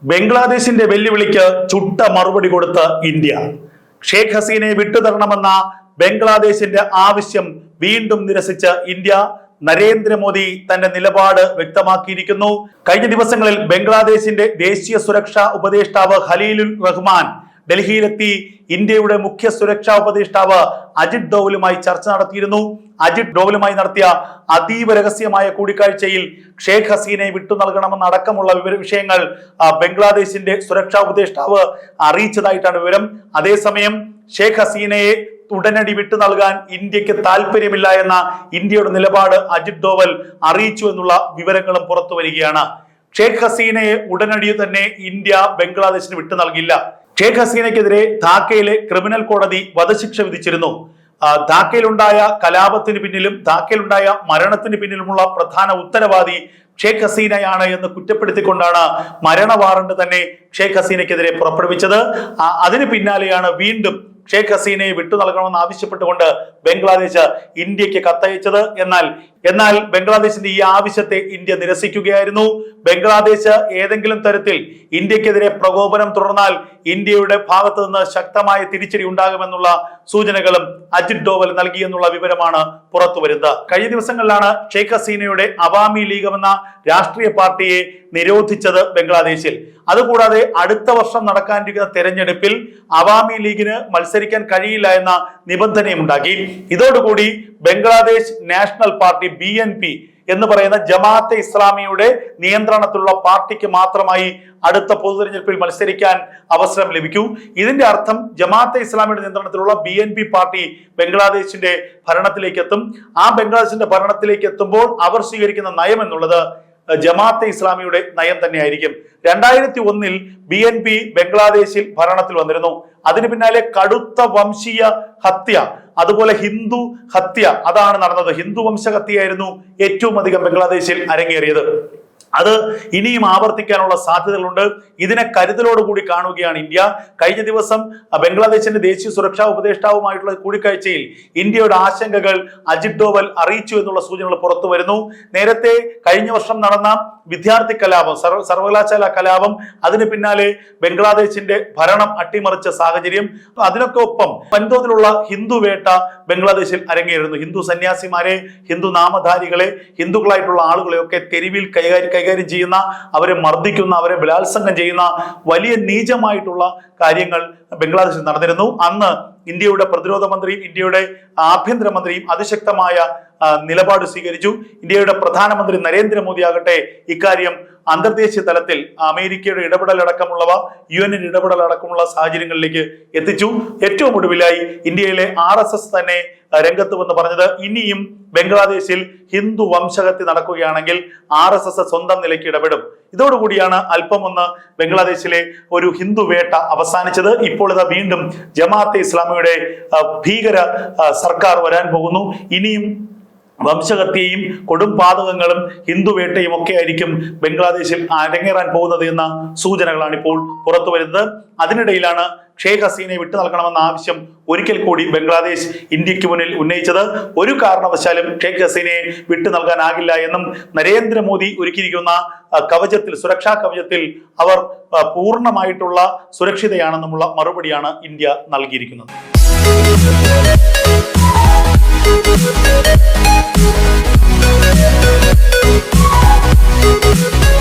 ബംഗ്ലാദേശിന്റെ വെല്ലുവിളിക്ക് ചുട്ട മറുപടി കൊടുത്ത ഇന്ത്യ. ഷേഖ് ഹസീനയെ വിട്ടുതരണമെന്ന ബംഗ്ലാദേശിന്റെ ആവശ്യം വീണ്ടും നിരസിച്ച ഇന്ത്യ. നരേന്ദ്രമോദി തന്റെ നിലപാട് വ്യക്തമാക്കിയിരിക്കുന്നു. കഴിഞ്ഞ ദിവസങ്ങളിൽ ബംഗ്ലാദേശിന്റെ ദേശീയ സുരക്ഷാ ഉപദേഷ്ടാവ് ഖലീലുർ റഹ്മാൻ ഡൽഹിയിലെത്തി ഇന്ത്യയുടെ മുഖ്യ സുരക്ഷാ ഉപദേഷ്ടാവ് അജിത് ഡോവലുമായി ചർച്ച നടത്തിയിരുന്നു. അജിത് ഡോവലുമായി നടത്തിയ അതീവ രഹസ്യമായ കൂടിക്കാഴ്ചയിൽ ഷേഖ് ഹസീനയെ വിട്ടു നൽകണമെന്നടക്കമുള്ള വിഷയങ്ങൾ ബംഗ്ലാദേശിന്റെ സുരക്ഷാ ഉപദേഷ്ടാവ് അറിയിച്ചതായിട്ടാണ് വിവരം. അതേസമയം ഷേഖ് ഹസീനയെ ഉടനടി വിട്ടു നൽകാൻ ഇന്ത്യക്ക് താല്പര്യമില്ല എന്ന ഇന്ത്യയുടെ നിലപാട് അജിത് ഡോവൽ അറിയിച്ചു എന്നുള്ള വിവരങ്ങളും പുറത്തു വരികയാണ്. ഷേഖ് ഹസീനയെ ഉടനടി തന്നെ ഇന്ത്യ ബംഗ്ലാദേശിന് വിട്ടു നൽകില്ല. ഷേഖ് ഹസീനയ്ക്കെതിരെ ധാക്കയിലെ ക്രിമിനൽ കോടതി വധശിക്ഷ വിധിച്ചിരുന്നു. ധാക്കയിലുണ്ടായ കലാപത്തിന് പിന്നിലും ധാക്കയിലുണ്ടായ മരണത്തിന് പിന്നിലുമുള്ള പ്രധാന ഉത്തരവാദി ഷേഖ് ഹസീനയാണ് എന്ന് കുറ്റപ്പെടുത്തിക്കൊണ്ടാണ് മരണ വാറണ്ട് തന്നെ ഷേഖ് ഹസീനയ്ക്കെതിരെ പുറപ്പെടുവിച്ചത്. അതിന് പിന്നാലെയാണ് വീണ്ടും ഷേഖ് ഹസീനയെ വിട്ടു നൽകണമെന്ന് ആവശ്യപ്പെട്ടുകൊണ്ട് ബംഗ്ലാദേശ് ഇന്ത്യക്ക് കത്തയച്ചത്. എന്നാൽ ബംഗ്ലാദേശിന്റെ ഈ ആവശ്യത്തെ ഇന്ത്യ നിരസിക്കുകയായിരുന്നു. ബംഗ്ലാദേശ് ഏതെങ്കിലും തരത്തിൽ ഇന്ത്യക്കെതിരെ പ്രകോപനം തുടർന്നാൽ ഇന്ത്യയുടെ ഭാഗത്ത് നിന്ന് ശക്തമായ തിരിച്ചടി ഉണ്ടാകുമെന്നുള്ള സൂചനകളും അജിത് ഡോവൽ നൽകിയെന്നുള്ള വിവരമാണ് പുറത്തു വരുന്നത്. കഴിഞ്ഞ ദിവസങ്ങളിലാണ് ഷേഖ് ഹസീനയുടെ അവാമി ലീഗ് എന്ന രാഷ്ട്രീയ പാർട്ടിയെ നിരോധിച്ചത് ബംഗ്ലാദേശിൽ. അതുകൂടാതെ അടുത്ത വർഷം നടക്കാനിരിക്കുന്ന തെരഞ്ഞെടുപ്പിൽ അവാമി ലീഗിന് മത്സരിക്കാൻ കഴിയില്ല എന്ന നിബന്ധനയും ഉണ്ടാക്കി. ഇതോടുകൂടി ബംഗ്ലാദേശ് നാഷണൽ പാർട്ടി BNP എന്ന് പറയുന്ന ജമാഅത്തെ ഇസ്ലാമിയുടെ നിയന്ത്രണത്തിലുള്ള പാർട്ടിക്ക് മാത്രമായി അടുത്ത പൊതു തെരഞ്ഞെടുപ്പിൽ മത്സരിക്കാൻ അവസരം ലഭിക്കൂ. ഇതിന്റെ അർത്ഥം ജമാഅത്തെ ഇസ്ലാമിയുടെ നിയന്ത്രണത്തിലുള്ള BNP പാർട്ടി ബംഗ്ലാദേശിന്റെ ഭരണത്തിലേക്ക് എത്തും. ആ ബംഗ്ലാദേശിന്റെ ഭരണത്തിലേക്ക് എത്തുമ്പോൾ അവർ സ്വീകരിക്കുന്ന നയം എന്നുള്ളത് ജമാഅത്തെ ഇസ്ലാമിയുടെ നയം തന്നെയായിരിക്കും. 2001 BNP ബംഗ്ലാദേശിൽ ഭരണത്തിൽ വന്നിരുന്നു. അതിന് പിന്നാലെ കടുത്ത വംശീയ ഹത്യ, അതുപോലെ ഹിന്ദു ഹത്യ അതാണ് നടന്നത്. ഹിന്ദു വംശഹത്യയായിരുന്നു ഏറ്റവും അധികം ബംഗ്ലാദേശിൽ അരങ്ങേറിയത്. അത് ഇനിയും ആവർത്തിക്കാനുള്ള സാധ്യതകളുണ്ട്. ഇതിനെ കരുതലോടുകൂടി കാണുകയാണ് ഇന്ത്യ. കഴിഞ്ഞ ദിവസം ബംഗ്ലാദേശിന്റെ ദേശീയ സുരക്ഷാ ഉപദേഷ്ടാവുമായിട്ടുള്ള കൂടിക്കാഴ്ചയിൽ ഇന്ത്യയുടെ ആശങ്കകൾ അജിത് ഡോവൽ അറിയിച്ചു എന്നുള്ള സൂചനകൾ പുറത്തു വരുന്നു. നേരത്തെ കഴിഞ്ഞ വർഷം നടന്ന വിദ്യാർത്ഥി കലാപം, സർവകലാശാല കലാപം, അതിന് പിന്നാലെ ബംഗ്ലാദേശിന്റെ ഭരണം അട്ടിമറിച്ച സാഹചര്യം, അതിനൊക്കെ ഒപ്പം വൻതോതിലുള്ള ഹിന്ദു വേട്ട ബംഗ്ലാദേശിൽ അരങ്ങേറുന്നു. ഹിന്ദു സന്യാസിമാരെ, ഹിന്ദു നാമധാരികളെ, ഹിന്ദുക്കളായിട്ടുള്ള ആളുകളെയൊക്കെ തെരുവിൽ കൈകാര്യം ചെയ്യുന്ന, അവരെ മർദ്ദിക്കുന്ന, അവരെ ബലാത്സംഗം ചെയ്യുന്ന വലിയ നീചമായിട്ടുള്ള കാര്യങ്ങൾ ബംഗ്ലാദേശിൽ നടന്നിരുന്നു. അന്ന് ഇന്ത്യയുടെ പ്രതിരോധ മന്ത്രിയും ഇന്ത്യയുടെ ആഭ്യന്തരമന്ത്രിയും അതിശക്തമായ നിലപാട് സ്വീകരിച്ചു. ഇന്ത്യയുടെ പ്രധാനമന്ത്രി നരേന്ദ്രമോദി ആകട്ടെ ഇക്കാര്യം അന്തർദേശീയ തലത്തിൽ അമേരിക്കയുടെ ഇടപെടലടക്കമുള്ളവ, UN ഇടപെടലടക്കമുള്ള സാഹചര്യങ്ങളിലേക്ക് എത്തിച്ചു. ഏറ്റവും ഒടുവിലായി ഇന്ത്യയിലെ RSS തന്നെ രംഗത്ത് വന്ന് പറഞ്ഞത് ഇനിയും ബംഗ്ലാദേശിൽ ഹിന്ദു വംശഹത്യ നടക്കുകയാണെങ്കിൽ RSS സ്വന്തം നിലയ്ക്ക് ഇടപെടും. ഇതോടുകൂടിയാണ് അല്പം ഒന്ന് ബംഗ്ലാദേശിലെ ഒരു ഹിന്ദു വേട്ട അവസാനിച്ചത്. ഇപ്പോൾ ഇതാ വീണ്ടും ജമാഅത്തെ ഇസ്ലാമിയുടെ ഭീകര സർക്കാർ വരാൻ പോകുന്നു. ഇനിയും വംശഹത്യയും കൊടും പാതകങ്ങളും ഹിന്ദു വേട്ടയും ഒക്കെ ആയിരിക്കും ബംഗ്ലാദേശിൽ അരങ്ങേറാൻ പോകുന്നത് എന്ന സൂചനകളാണ് ഇപ്പോൾ പുറത്തു വരുന്നത്. അതിനിടയിലാണ് ഷേഖ് ഹസീനയെ വിട്ടു നൽകണമെന്ന ആവശ്യം ഒരിക്കൽ കൂടി ബംഗ്ലാദേശ് ഇന്ത്യക്ക് മുന്നിൽ ഉന്നയിച്ചത്. ഒരു കാരണവശാലും ഷേഖ് ഹസീനയെ വിട്ടു നൽകാനാകില്ല എന്നും നരേന്ദ്രമോദി ഒരുക്കിയിരിക്കുന്ന കവചത്തിൽ, സുരക്ഷാ കവചത്തിൽ അവർ പൂർണ്ണമായിട്ടുള്ള സുരക്ഷിതയാണെന്നുമുള്ള മറുപടിയാണ് ഇന്ത്യ നൽകിയിരിക്കുന്നത്. We'll be right back.